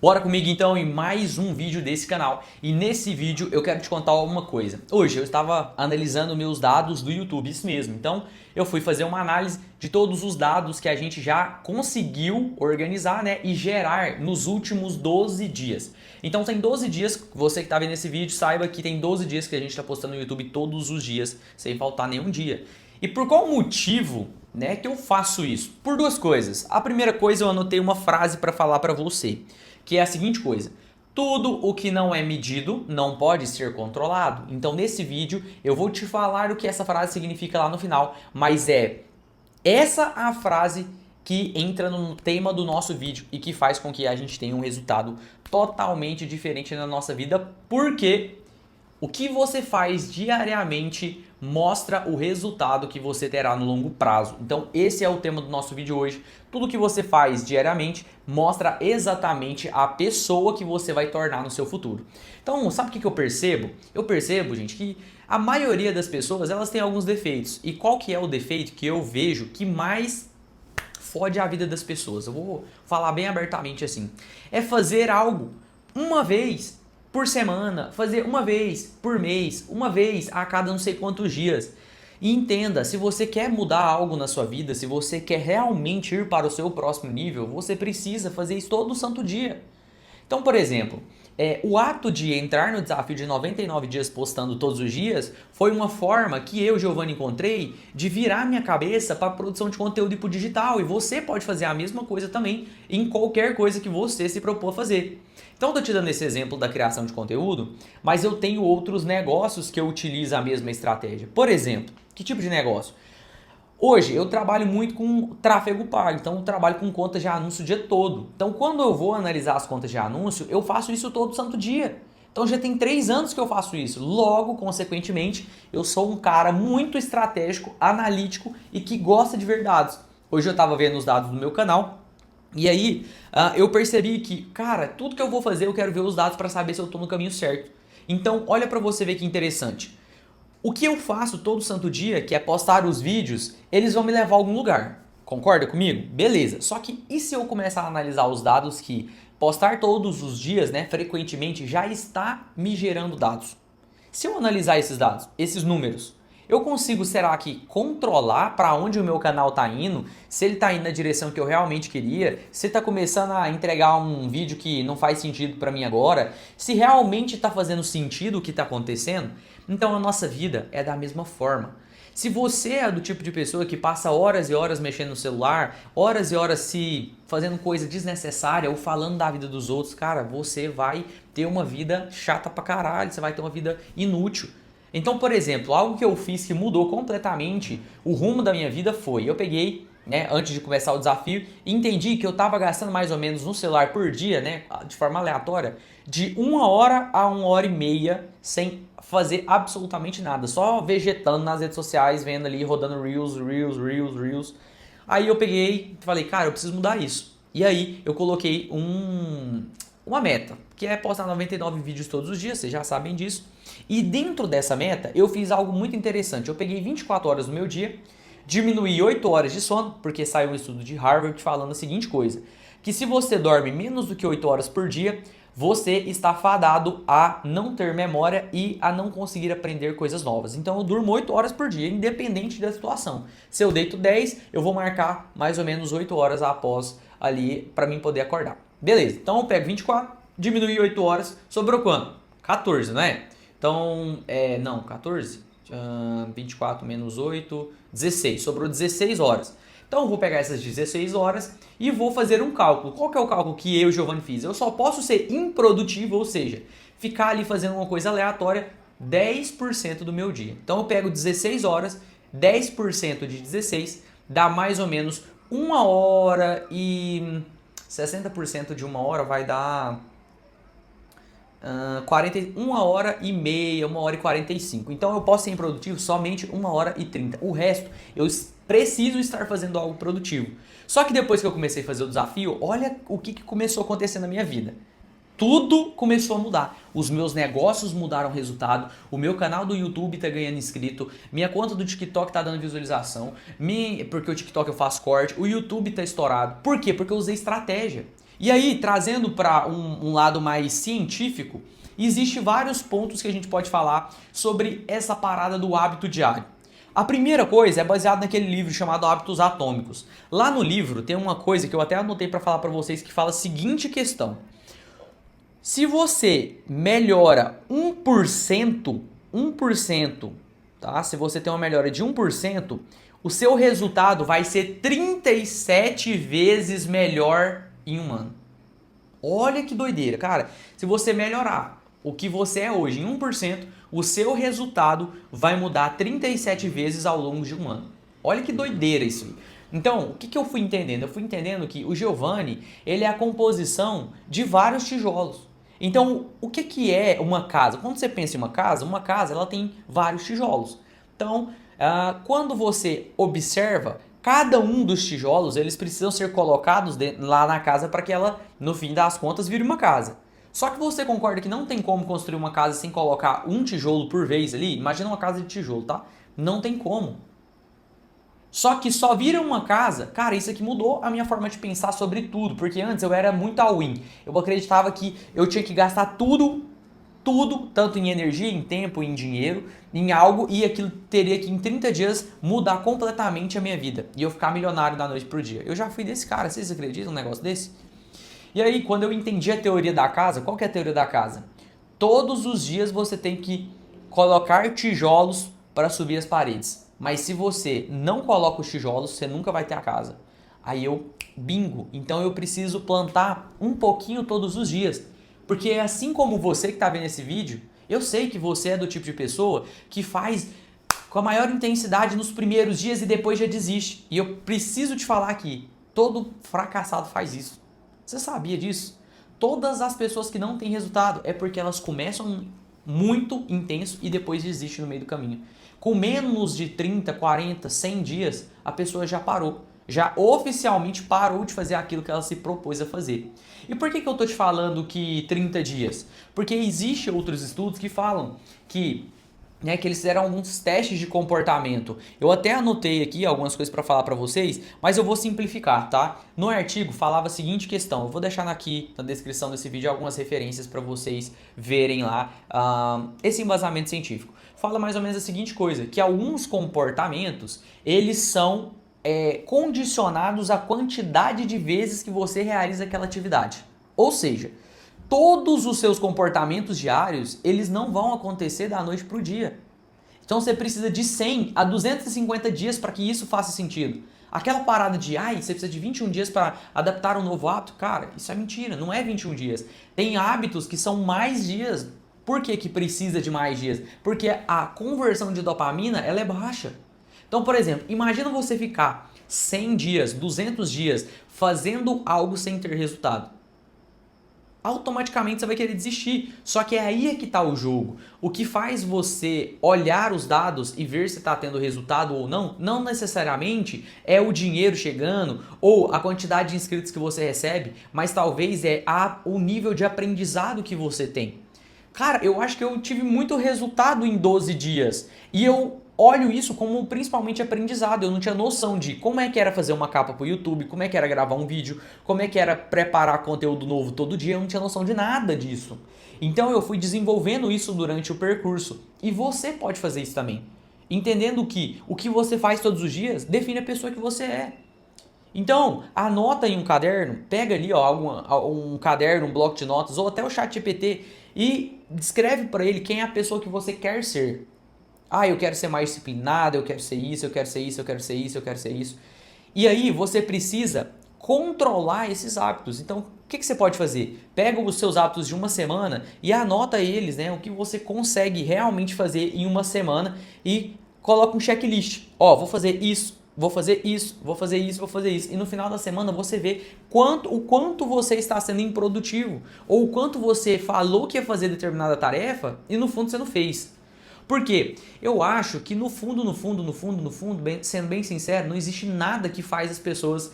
Bora comigo então em mais um vídeo desse canal. E nesse vídeo eu quero te contar uma coisa. Hoje eu estava analisando meus dados do YouTube, isso mesmo. Então eu fui fazer uma análise de todos os dados que a gente já conseguiu organizar, né, e gerar nos últimos 12 dias. Então tem 12 dias, você que está vendo esse vídeo, saiba que tem 12 dias que a gente está postando no YouTube todos os dias, sem faltar nenhum dia. E por qual motivo, né, que eu faço isso? Por duas coisas. A primeira coisa, eu anotei uma frase para falar para você, que é a seguinte coisa: tudo o que não é medido não pode ser controlado. Então nesse vídeo eu vou te falar o que essa frase significa lá no final, mas é essa a frase que entra no tema do nosso vídeo e que faz com que a gente tenha um resultado totalmente diferente na nossa vida, porque o que você faz diariamente mostra o resultado que você terá no longo prazo. Então esse é o tema do nosso vídeo hoje. Tudo que você faz diariamente mostra exatamente a pessoa que você vai tornar no seu futuro. Então, sabe o que eu percebo? Eu percebo, gente, que a maioria das pessoas, elas têm alguns defeitos. E qual que é o defeito que eu vejo que mais fode a vida das pessoas? Eu vou falar bem abertamente assim. É fazer algo uma vez por semana, fazer uma vez por mês, uma vez a cada não sei quantos dias. E entenda, se você quer mudar algo na sua vida, se você quer realmente ir para o seu próximo nível, você precisa fazer isso todo santo dia. Então, por exemplo, o ato de entrar no desafio de 99 dias postando todos os dias foi uma forma que eu, Giovanni, encontrei de virar minha cabeça para a produção de conteúdo e para o digital. E você pode fazer a mesma coisa também em qualquer coisa que você se propor a fazer. Então, eu estou te dando esse exemplo da criação de conteúdo, mas eu tenho outros negócios que eu utilizo a mesma estratégia. Por exemplo, que tipo de negócio? Hoje eu trabalho muito com tráfego pago, então eu trabalho com contas de anúncio o dia todo. Então quando eu vou analisar as contas de anúncio, eu faço isso todo santo dia. Então já tem 3 anos que eu faço isso. Logo, consequentemente, eu sou um cara muito estratégico, analítico e que gosta de ver dados. Hoje eu estava vendo os dados do meu canal e aí eu percebi que, cara, tudo que eu vou fazer eu quero ver os dados para saber se eu estou no caminho certo. Então olha para você ver que interessante. O que eu faço todo santo dia, que é postar os vídeos, eles vão me levar a algum lugar. Concorda comigo? Beleza. Só que e se eu começar a analisar os dados que postar todos os dias, né, frequentemente, já está me gerando dados? Se eu analisar esses dados, esses números, eu consigo, será que, controlar para onde o meu canal está indo, se ele está indo na direção que eu realmente queria, se está começando a entregar um vídeo que não faz sentido para mim agora, se realmente está fazendo sentido o que está acontecendo? Então a nossa vida é da mesma forma. Se você é do tipo de pessoa que passa horas e horas mexendo no celular, horas e horas se fazendo coisa desnecessária ou falando da vida dos outros, cara, você vai ter uma vida chata pra caralho, você vai ter uma vida inútil. Então, por exemplo, algo que eu fiz que mudou completamente o rumo da minha vida foi, eu peguei, né, antes de começar o desafio, entendi que eu estava gastando mais ou menos no celular por dia, né, de forma aleatória, de 1 hora a 1 hora e meia sem fazer absolutamente nada, só vegetando nas redes sociais, vendo ali, rodando Reels. Aí eu peguei e falei, cara, eu preciso mudar isso. E aí eu coloquei uma meta, que é postar 99 vídeos todos os dias, vocês já sabem disso. E dentro dessa meta, eu fiz algo muito interessante. Eu peguei 24 horas do meu dia, diminuí 8 horas de sono, porque saiu um estudo de Harvard falando a seguinte coisa, que se você dorme menos do que 8 horas por dia, você está fadado a não ter memória e a não conseguir aprender coisas novas. Então eu durmo 8 horas por dia, independente da situação. Se eu deito 10, eu vou marcar mais ou menos 8 horas após ali para mim poder acordar. Beleza, então eu pego 24, diminui 8 horas, sobrou quanto? 14, não é? Então, não, 14, 24 menos 8, 16, sobrou 16 horas. Então eu vou pegar essas 16 horas e vou fazer um cálculo. Qual que é o cálculo que eu, Giovanni, fiz? Eu só posso ser improdutivo, ou seja, ficar ali fazendo uma coisa aleatória 10% do meu dia. Então eu pego 16 horas, 10% de 16 dá mais ou menos 1 hora e 60% de 1 hora vai dar 1 hora e meia, 1 hora e 45. Então eu posso ser improdutivo somente 1 hora e 30. O resto eu preciso estar fazendo algo produtivo. Só que depois que eu comecei a fazer o desafio, olha o que começou a acontecer na minha vida. Tudo começou a mudar. Os meus negócios mudaram o resultado, o meu canal do YouTube tá ganhando inscrito, minha conta do TikTok tá dando visualização, porque o TikTok eu faço corte, o YouTube tá estourado. Por quê? Porque eu usei estratégia. E aí, trazendo para um lado mais científico, existe vários pontos que a gente pode falar sobre essa parada do hábito diário. A primeira coisa é baseada naquele livro chamado Hábitos Atômicos. Lá no livro tem uma coisa que eu até anotei para falar para vocês que fala a seguinte questão. Se você melhora 1%, tá? Se você tem uma melhora de 1%, o seu resultado vai ser 37 vezes melhor em um ano. Olha que doideira, cara. Se você melhorar o que você é hoje em 1%, o seu resultado vai mudar 37 vezes ao longo de um ano. Olha que doideira isso aí. Então, o que eu fui entendendo? Eu fui entendendo que o Giovanni, ele é a composição de vários tijolos. Então, o que é uma casa? Quando você pensa em uma casa ela tem vários tijolos. Então, quando você observa, cada um dos tijolos, eles precisam ser colocados lá na casa para que ela, no fim das contas, vire uma casa. Só que você concorda que não tem como construir uma casa sem colocar um tijolo por vez ali? Imagina uma casa de tijolo, tá? Não tem como. Só que só vira uma casa, cara, isso aqui mudou a minha forma de pensar sobre tudo, porque antes eu era muito all-in. Eu acreditava que eu tinha que gastar tudo, tanto em energia, em tempo, em dinheiro, em algo, e aquilo teria que em 30 dias mudar completamente a minha vida. E eu ficar milionário da noite pro dia. Eu já fui desse cara, vocês acreditam num negócio desse? E aí, quando eu entendi a teoria da casa, qual que é a teoria da casa? Todos os dias você tem que colocar tijolos para subir as paredes. Mas se você não coloca os tijolos, você nunca vai ter a casa. Aí eu, bingo. Então eu preciso plantar um pouquinho todos os dias. Porque assim como você que está vendo esse vídeo, eu sei que você é do tipo de pessoa que faz com a maior intensidade nos primeiros dias e depois já desiste. E eu preciso te falar que todo fracassado faz isso. Você sabia disso? Todas as pessoas que não têm resultado é porque elas começam muito intenso e depois desistem no meio do caminho. Com menos de 30, 40, 100 dias, a pessoa já parou. Já oficialmente parou de fazer aquilo que ela se propôs a fazer. E por que eu estou te falando que 30 dias? Porque existem outros estudos que falam que eles fizeram alguns testes de comportamento. Eu até anotei aqui algumas coisas para falar para vocês, mas eu vou simplificar, tá? No artigo falava a seguinte questão, eu vou deixar aqui na descrição desse vídeo algumas referências para vocês verem lá esse embasamento científico. Fala mais ou menos a seguinte coisa, que alguns comportamentos, eles são condicionados à quantidade de vezes que você realiza aquela atividade. Ou seja, todos os seus comportamentos diários, eles não vão acontecer da noite para o dia. Então você precisa de 100 a 250 dias para que isso faça sentido. Aquela parada de, você precisa de 21 dias para adaptar um novo hábito, cara, isso é mentira, não é 21 dias. Tem hábitos que são mais dias. Por que precisa de mais dias? Porque a conversão de dopamina, ela é baixa. Então, por exemplo, imagina você ficar 100 dias, 200 dias fazendo algo sem ter resultado. Automaticamente você vai querer desistir. Só que é aí que está o jogo. O que faz você olhar os dados e ver se está tendo resultado ou não, não necessariamente é o dinheiro chegando ou a quantidade de inscritos que você recebe, mas talvez é o nível de aprendizado que você tem. Cara, eu acho que eu tive muito resultado em 12 dias e eu olho isso como principalmente aprendizado. Eu não tinha noção de como é que era fazer uma capa pro YouTube, como é que era gravar um vídeo, como é que era preparar conteúdo novo todo dia. Eu não tinha noção de nada disso. Então eu fui desenvolvendo isso durante o percurso. E você pode fazer isso também. Entendendo que o que você faz todos os dias define a pessoa que você é. Então, anota em um caderno, pega ali um caderno, um bloco de notas ou até o ChatGPT e descreve para ele quem é a pessoa que você quer ser. Eu quero ser mais disciplinado, eu quero ser isso, eu quero ser isso, eu quero ser isso, eu quero ser isso. E aí você precisa controlar esses hábitos. Então, o que você pode fazer? Pega os seus hábitos de uma semana e anota eles, o que você consegue realmente fazer em uma semana e coloca um checklist. Vou fazer isso, vou fazer isso, vou fazer isso, vou fazer isso. E no final da semana você vê o quanto você está sendo improdutivo ou o quanto você falou que ia fazer determinada tarefa e no fundo você não fez. Por quê? Eu acho que no fundo, sendo bem sincero, não existe nada que faz as pessoas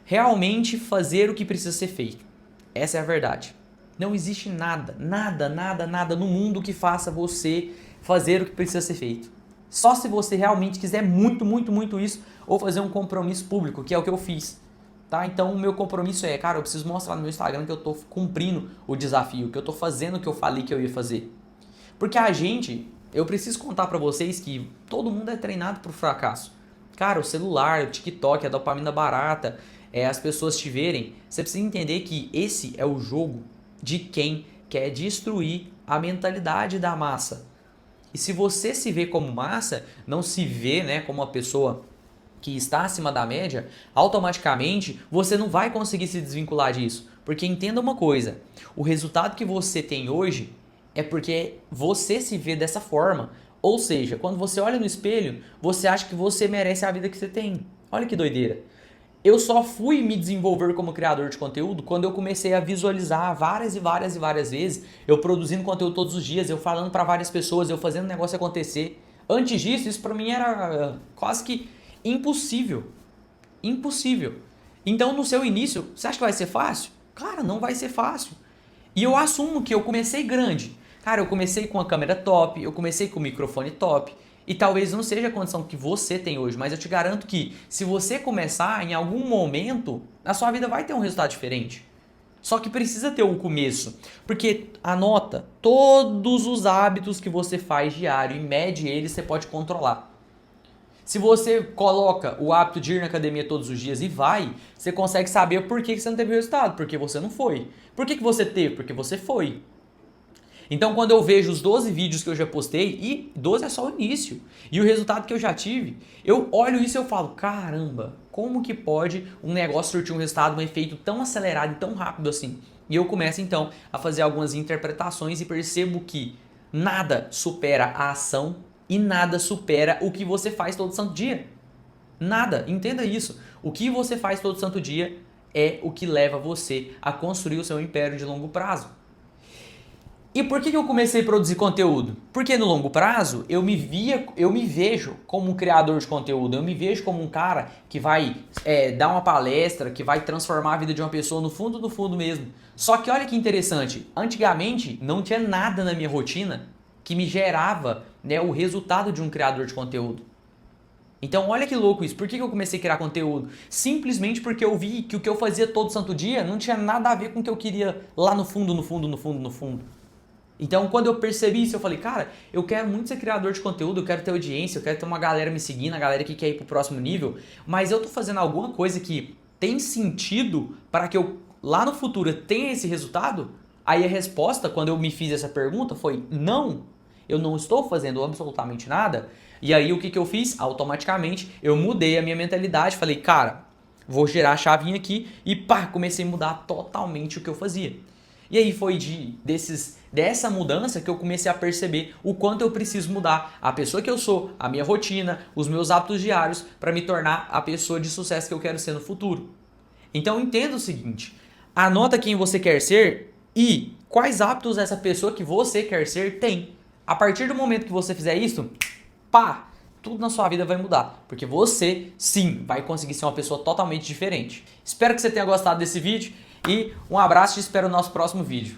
realmente fazer o que precisa ser feito. Essa é a verdade. Não existe nada no mundo que faça você fazer o que precisa ser feito. Só se você realmente quiser muito isso ou fazer um compromisso público, que é o que eu fiz. tá? Então o meu compromisso é, cara, eu preciso mostrar no meu Instagram que eu tô cumprindo o desafio, que eu tô fazendo o que eu falei que eu ia fazer. Porque eu preciso contar pra vocês que todo mundo é treinado pro fracasso. Cara, o celular, o TikTok, a dopamina barata, as pessoas te verem, você precisa entender que esse é o jogo de quem quer destruir a mentalidade da massa. E se você se vê como massa, não se vê, né, como uma pessoa que está acima da média, automaticamente você não vai conseguir se desvincular disso. Porque entenda uma coisa, o resultado que você tem hoje é porque você se vê dessa forma. Ou seja, quando você olha no espelho, você acha que você merece a vida que você tem. Olha que doideira. Eu só fui me desenvolver como criador de conteúdo quando eu comecei a visualizar várias e várias e várias vezes, eu produzindo conteúdo todos os dias, eu falando para várias pessoas, eu fazendo o negócio acontecer. Antes disso, isso para mim era quase que impossível. Impossível. Então, no seu início, você acha que vai ser fácil? Cara, não vai ser fácil. E eu assumo que eu comecei grande. Cara, eu comecei com a câmera top, eu comecei com o microfone top. E talvez não seja a condição que você tem hoje, mas eu te garanto que se você começar em algum momento, a sua vida vai ter um resultado diferente. Só que precisa ter um começo. Porque anota, todos os hábitos que você faz diário e mede eles, você pode controlar. Se você coloca o hábito de ir na academia todos os dias e vai, você consegue saber por que você não teve resultado, porque você não foi. Por que você teve? Porque você foi. Então, quando eu vejo os 12 vídeos que eu já postei, e 12 é só o início, e o resultado que eu já tive, eu olho isso e eu falo, caramba, como que pode um negócio surtir um resultado, um efeito tão acelerado e tão rápido assim? E eu começo então a fazer algumas interpretações e percebo que nada supera a ação e nada supera o que você faz todo santo dia. Nada, entenda isso. O que você faz todo santo dia é o que leva você a construir o seu império de longo prazo. E por que eu comecei a produzir conteúdo? Porque no longo prazo eu me vejo como um criador de conteúdo, eu me vejo como um cara que vai dar uma palestra, que vai transformar a vida de uma pessoa no fundo mesmo. Só que olha que interessante, antigamente não tinha nada na minha rotina que me gerava, né, o resultado de um criador de conteúdo. Então olha que louco isso, por que eu comecei a criar conteúdo? Simplesmente porque eu vi que o que eu fazia todo santo dia não tinha nada a ver com o que eu queria lá no fundo. Então, quando eu percebi isso, eu falei, cara, eu quero muito ser criador de conteúdo, eu quero ter audiência, eu quero ter uma galera me seguindo, a galera que quer ir pro próximo nível, mas eu tô fazendo alguma coisa que tem sentido para que eu, lá no futuro, tenha esse resultado? Aí a resposta, quando eu me fiz essa pergunta, foi não, eu não estou fazendo absolutamente nada. E aí, o que eu fiz? Automaticamente, eu mudei a minha mentalidade, falei, cara, vou girar a chavinha aqui e pá, comecei a mudar totalmente o que eu fazia. E aí foi dessa mudança que eu comecei a perceber o quanto eu preciso mudar a pessoa que eu sou, a minha rotina, os meus hábitos diários para me tornar a pessoa de sucesso que eu quero ser no futuro. Então entenda o seguinte, anota quem você quer ser e quais hábitos essa pessoa que você quer ser tem. A partir do momento que você fizer isso, pá, tudo na sua vida vai mudar, porque você, sim, vai conseguir ser uma pessoa totalmente diferente. Espero que você tenha gostado desse vídeo e um abraço e te espero no nosso próximo vídeo.